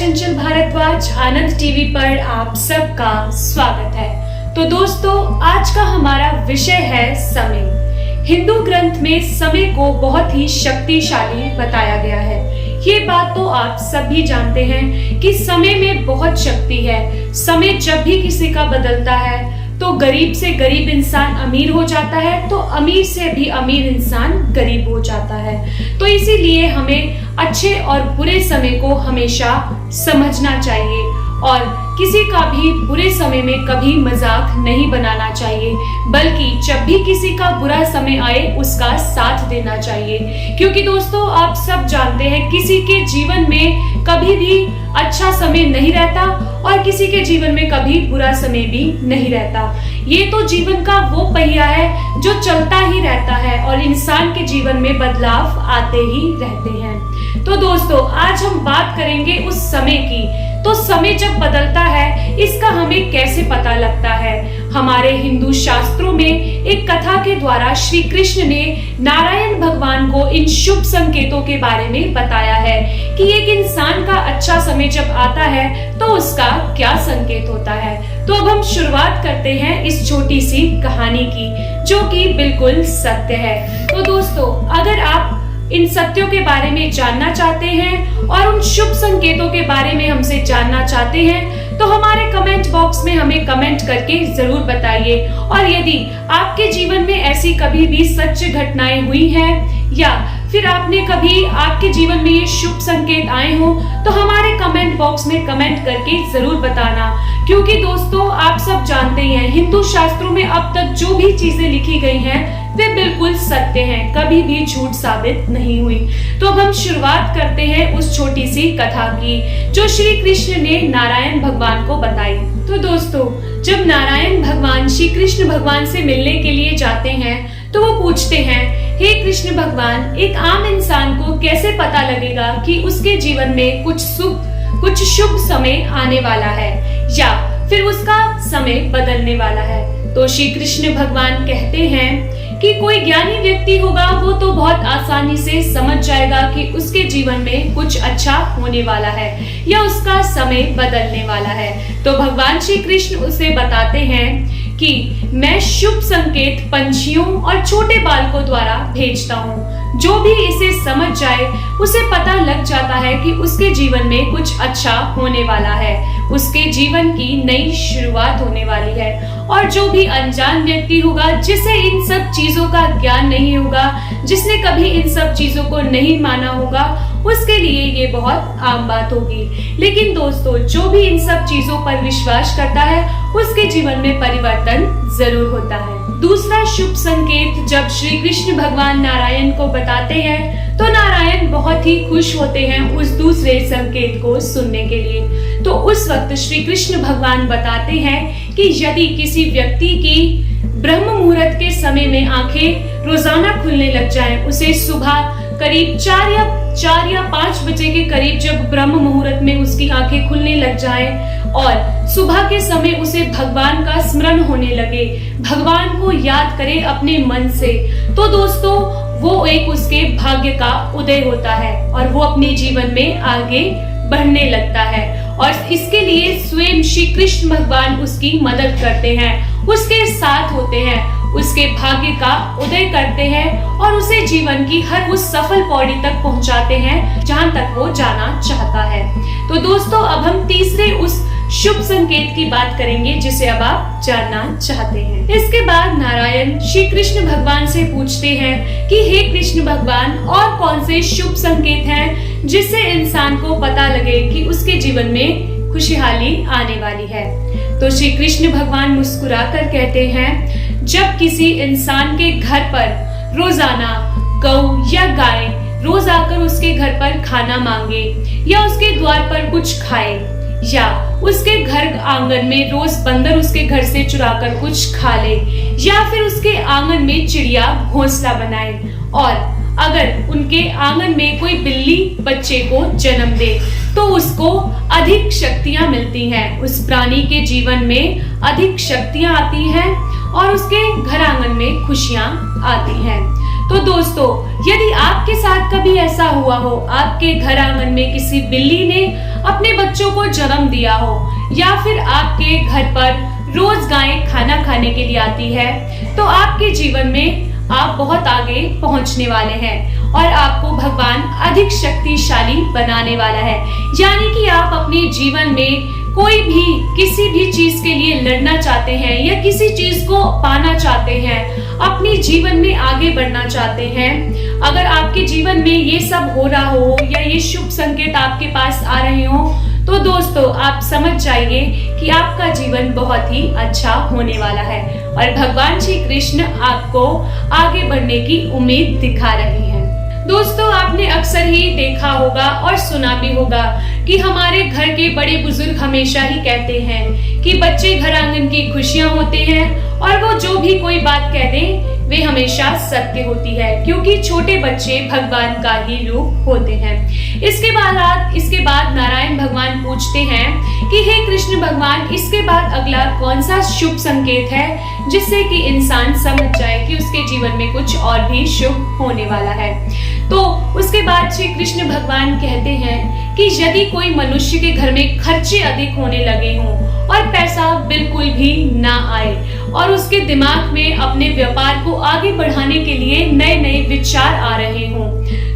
चंचल भारद्वाज आनंद TV पर आप सबका स्वागत है। तो दोस्तों, आज का हमारा विषय है समय। हिंदू ग्रंथ में समय को बहुत ही शक्तिशाली बताया गया है। ये बात तो आप सभी जानते हैं कि समय में बहुत शक्ति है। समय जब भी किसी का बदलता है तो गरीब से गरीब इंसान अमीर हो जाता है, तो अमीर से भी अमीर इंसान गरीब हो जाता है। तो इसीलिए हमें अच्छे और बुरे समय को हमेशा समझना चाहिए और किसी का भी बुरे समय में कभी मजाक नहीं बनाना चाहिए, बल्कि जब भी किसी का बुरा समय आए उसका साथ देना चाहिए। क्योंकि दोस्तों, आप सब जानते हैं किसी के जीवन में कभी भी अच्छा समय नहीं रहता और किसी के जीवन में कभी बुरा समय भी नहीं रहता। ये तो जीवन का वो पहिया है जो चलता ही रहता है और इंसान के जीवन में बदलाव आते ही रहते हैं। तो दोस्तों, आज हम बात करेंगे उस समय की। तो समय जब बदलता है इसका हमें कैसे पता लगता है? हमारे हिंदू शास्त्रों में एक कथा के द्वारा श्री कृष्ण ने नारायण भगवान को इन शुभ संकेतों के बारे में बताया है कि एक इंसान का अच्छा समय जब आता है तो उसका क्या संकेत होता है। तो अब हम शुरुआत करते हैं इस छोटी सी कहानी की, जो कि बिल्कुल सत्य है। तो दोस्तों, अगर आप इन सत्यों के बारे में जानना चाहते हैं और उन शुभ संकेतों के बारे में हमसे जानना चाहते हैं तो हमारे कमेंट बॉक्स में हमें कमेंट करके जरूर बताइए। और यदि आपके जीवन में ऐसी कभी भी सच घटनाएं हुई हैं या फिर आपने कभी आपके जीवन में ये शुभ संकेत आए हो तो हमारे कमेंट बॉक्स में कमेंट करके जरूर बताना। क्योंकि दोस्तों, आप सब जानते हैं हिंदू शास्त्रों में अब तक जो भी चीजें लिखी गई हैं वे बिल्कुल सत्य हैं, कभी भी झूठ साबित नहीं हुई। तो अब हम शुरुआत करते हैं उस छोटी सी कथा की जो श्री कृष्ण ने नारायण भगवान को बताई। तो दोस्तों, जब नारायण भगवान श्री कृष्ण भगवान से मिलने के लिए जाते हैं तो वो पूछते हैं, हे कृष्ण भगवान, एक आम इंसान को कैसे पता लगेगा कि उसके जीवन में कुछ शुभ समय आने वाला है या फिर उसका समय बदलने वाला है? तो श्री कृष्ण भगवान कहते हैं कि कोई ज्ञानी व्यक्ति होगा वो तो बहुत आसानी से समझ जाएगा कि उसके जीवन में कुछ अच्छा होने वाला है या उसका समय बदलने वाला है। तो भगवान श्री कृष्ण उसे बताते हैं कि मैं शुभ संकेत पंछियों और छोटे बालकों द्वारा भेजता हूँ। जो भी इसे समझ जाए उसे पता लग जाता है कि उसके जीवन में कुछ अच्छा होने वाला है, उसके जीवन की नई शुरुआत होने वाली है। और जो भी अनजान व्यक्ति होगा, जिसे इन सब चीजों का ज्ञान नहीं होगा, जिसने कभी इन सब चीजों को नहीं माना होगा, उसके लिए ये बहुत आम बात होगी। लेकिन दोस्तों, जो भी इन सब चीजों पर विश्वास करता है उसके जीवन में परिवर्तन जरूर होता है। दूसरा शुभ संकेत जब श्री कृष्ण भगवान नारायण को बताते हैं तो नारायण बहुत ही खुश होते हैं उस दूसरे संकेत को सुनने के लिए। तो उस वक्त श्री कृष्ण भगवान बताते हैं कि यदि किसी व्यक्ति की ब्रह्म मुहूर्त के समय में आंखें रोजाना खुलने लग जाएं, उसे सुबह करीब 4 या 5 बजे के करीब जब ब्रह्म मुहूर्त में उसकी आंखें खुलने लग जाएं और सुबह के समय उसे भगवान का स्मरण होने लगे, भगवान को याद करे अपने मन से, तो दोस्तों वो एक उसके भाग्य का उदय होता है और वो अपने जीवन में आगे बढ़ने लगता है। और इसके लिए स्वयं श्री कृष्ण भगवान उसकी मदद करते हैं, उसके साथ होते हैं, उसके भाग्य का उदय करते हैं और उसे जीवन की हर उस सफल पौड़ी तक पहुंचाते हैं जहां तक वो जाना चाहता है। तो दोस्तों, अब हम तीसरे उस शुभ संकेत की बात करेंगे जिसे अब आप जानना चाहते हैं। इसके बाद नारायण श्री कृष्ण भगवान से पूछते हैं कि हे कृष्ण भगवान, और कौन से शुभ संकेत हैं जिससे इंसान को पता लगे कि उसके जीवन में खुशहाली आने वाली है? तो श्री कृष्ण भगवान मुस्कुराकर कहते हैं, जब किसी इंसान के घर पर रोजाना गौ या गाय रोज आकर उसके घर पर खाना मांगे या उसके द्वार पर कुछ खाए या उसके घर आंगन में रोज बंदर उसके घर से चुराकर कुछ खा ले या फिर उसके आंगन में चिड़िया घोंसला बनाए और अगर उनके आंगन में कोई बिल्ली बच्चे को जन्म दे तो उसको अधिक शक्तियां मिलती हैं, उस प्राणी के जीवन में अधिक शक्तियां आती हैं और उसके घर आंगन में खुशियां आती हैं। तो दोस्तों, यदि आपके साथ कभी ऐसा हुआ हो, आपके घर आंगन में किसी बिल्ली ने अपने बच्चों को जन्म दिया हो, या फिर आपके घर पर रोज गायें खाना खाने के लिए आती है, तो आपके जीवन में आप बहुत आगे पहुंचने वाले हैं और आपको भगवान अधिक शक्तिशाली बनाने वाला है। यानी कि आप अपने जीवन में कोई भी किसी भी चीज के लिए लड़ना चाहते हैं या किसी चीज को पाना चाहते हैं, अपने जीवन में आगे बढ़ना चाहते हैं, अगर आपके जीवन में ये सब हो रहा हो या ये शुभ संकेत आपके पास आ रहे हो, तो दोस्तों आप समझ जाइए कि आपका जीवन बहुत ही अच्छा होने वाला है और भगवान श्री कृष्ण आपको आगे बढ़ने की उम्मीद दिखा रहे हैं। दोस्तों आपने अक्सर ही देखा होगा और सुना भी होगा कि हमारे घर के बड़े बुजुर्ग हमेशा ही कहते हैं कि बच्चे घर आंगन की खुशियां होते हैं और वो जो भी कोई बात कह दें वे हमेशा सत्य होती है, क्योंकि छोटे बच्चे भगवान का ही रूप होते हैं। इसके बाद नारायण भगवान पूछते हैं कि हे कृष्ण भगवान, इसके बाद अगला कौन सा शुभ संकेत है जिससे कि इंसान समझ जाए कि उसके जीवन में कुछ और भी शुभ होने वाला है। तो उसके बाद श्री कृष्ण भगवान कहते हैं कि यदि कोई मनुष्य के घर में खर्चे अधिक होने लगे हों और पैसा बिल्कुल भी ना आए और उसके दिमाग में अपने व्यापार को आगे बढ़ाने के लिए नए नए विचार आ रहे हों,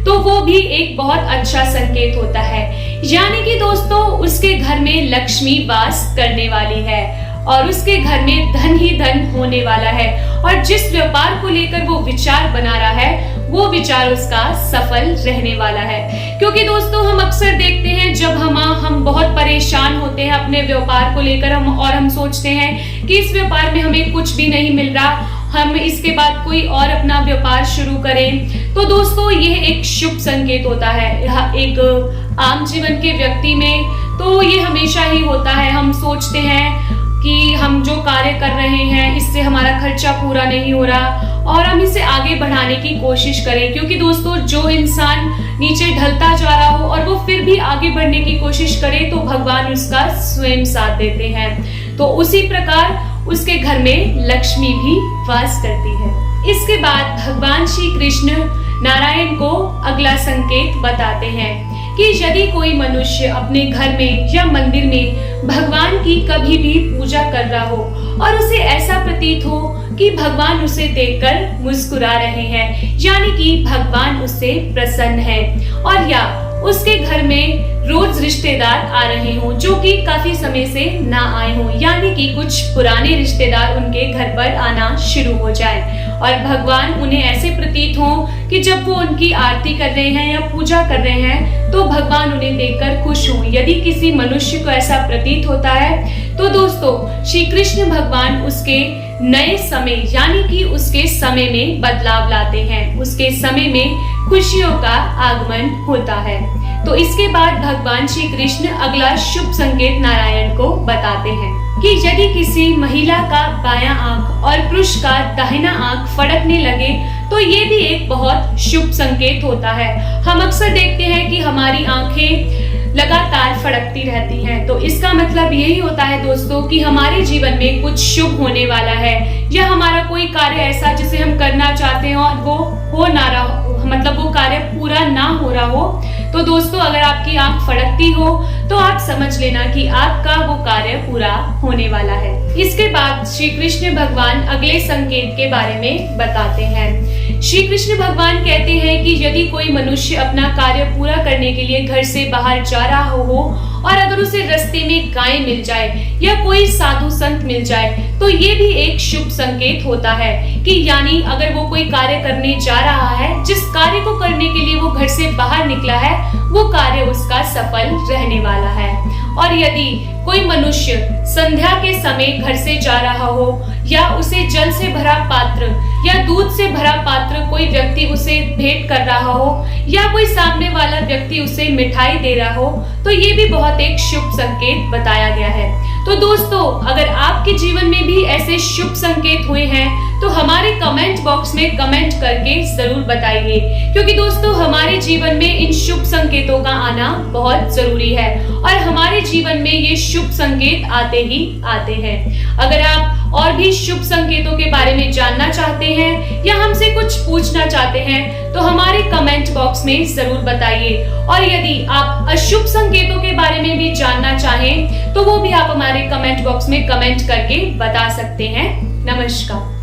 तो वो भी एक बहुत अच्छा संकेत होता है। यानी कि दोस्तों उसके घर में लक्ष्मी वास करने वाली है और उसके घर में धन ही धन होने वाला है और जिस व्यापार को लेकर वो विचार बना रहा है वो विचार उसका सफल रहने वाला है। क्योंकि दोस्तों हम अक्सर देखते हैं जब हम बहुत परेशान होते हैं अपने व्यापार को लेकर हम सोचते हैं कि इस व्यापार में हमें कुछ भी नहीं मिल रहा, हम इसके बाद कोई और अपना व्यापार शुरू करें। तो दोस्तों यह एक शुभ संकेत होता है एक आम जीवन के व्यक्ति में, तो ये हमेशा ही होता है। हम सोचते हैं कि हम जो कार्य कर रहे हैं इससे हमारा खर्चा पूरा नहीं हो रहा और हम इसे आगे बढ़ाने की कोशिश करें, क्योंकि दोस्तों जो इंसान नीचे ढलता जा रहा हो और वो फिर भी आगे बढ़ने की कोशिश करे तो भगवान उसका स्वयं साथ देते हैं। तो उसी प्रकार उसके घर में लक्ष्मी भी वास करती है। इसके बाद भगवान श्री कृष्ण नारायण को अगला संकेत बताते हैं कि यदि कोई मनुष्य अपने घर में या मंदिर में भगवान की कभी भी पूजा कर रहा हो और उसे ऐसा प्रतीत हो कि भगवान उसे देखकर मुस्कुरा रहे हैं, यानी कि भगवान उससे प्रसन्न है, और या उसके घर में रोज रिश्तेदार आ रहे हों जो कि काफी समय से ना आए हों, यानी कि कुछ पुराने रिश्तेदार उनके घर पर आना शुरू हो जाए और भगवान उन्हें ऐसे प्रतीत हों कि जब वो उनकी आरती कर रहे हैं या पूजा कर रहे हैं तो भगवान उन्हें देखकर खुश हों। यदि किसी मनुष्य को ऐसा प्रतीत होता है तो दोस्तों श्री कृष्ण भगवान उसके नए समय यानी कि उसके समय में बदलाव लाते हैं, उसके समय में खुशियों का आगमन होता है। तो इसके बाद भगवान श्री कृष्ण अगला शुभ संकेत नारायण को बताते हैं कि यदि किसी महिला का बायां आंख और पुरुष का दाहिना आंख फड़कने लगे तो ये भी एक बहुत शुभ संकेत होता है। हम अक्सर देखते हैं कि हमारी आंखें लगातार फड़कती रहती हैं, तो इसका मतलब यही होता है दोस्तों कि हमारे जीवन में कुछ शुभ होने वाला है या हमारा कोई कार्य ऐसा जिसे हम करना चाहते हैं और वो हो ना रहा हो, मतलब वो कार्य पूरा ना हो रहा हो, तो दोस्तों अगर आपकी आंख फड़कती हो तो आप समझ लेना कि आपका वो कार्य पूरा होने वाला है। इसके बाद श्री कृष्ण भगवान अगले संकेत के बारे में बताते हैं। श्री कृष्ण भगवान कहते हैं कि यदि कोई मनुष्य अपना कार्य पूरा करने के लिए घर से बाहर जा रहा हो और अगर उसे रास्ते में गाय मिल जाए या कोई साधु संत मिल जाए तो ये भी एक शुभ संकेत होता है कि यानी अगर वो कोई कार्य करने जा रहा है, जिस कार्य को करने के लिए वो घर से बाहर निकला है वो कार्य उसका सफल रहने वाला है। और यदि कोई मनुष्य संध्या के समय घर से जा रहा हो या उसे जल से भरा पात्र या दूध से भरा पात्र कोई व्यक्ति उसे भेंट कर रहा हो या कोई सामने वाला व्यक्ति उसे मिठाई दे रहा हो तो ये भी बहुत एक शुभ संकेत बताया गया है। तो दोस्तों अगर आपके जीवन में भी ऐसे शुभ संकेत हुए हैं तो हमारे कमेंट बॉक्स में कमेंट करके जरूर बताइए, क्योंकि दोस्तों हमारे जीवन में इन शुभ संकेतों का आना बहुत जरूरी है और हमारे जीवन में ये शुभ संकेत आते ही आते हैं। अगर आप और भी शुभ संकेतों के बारे में जानना चाहते हैं या हमसे कुछ पूछना चाहते हैं तो हमारे कमेंट बॉक्स में जरूर बताइए। और यदि आप अशुभ संकेतों के बारे में भी जानना चाहें तो वो भी आप हमारे कमेंट बॉक्स में कमेंट करके बता सकते हैं। नमस्कार।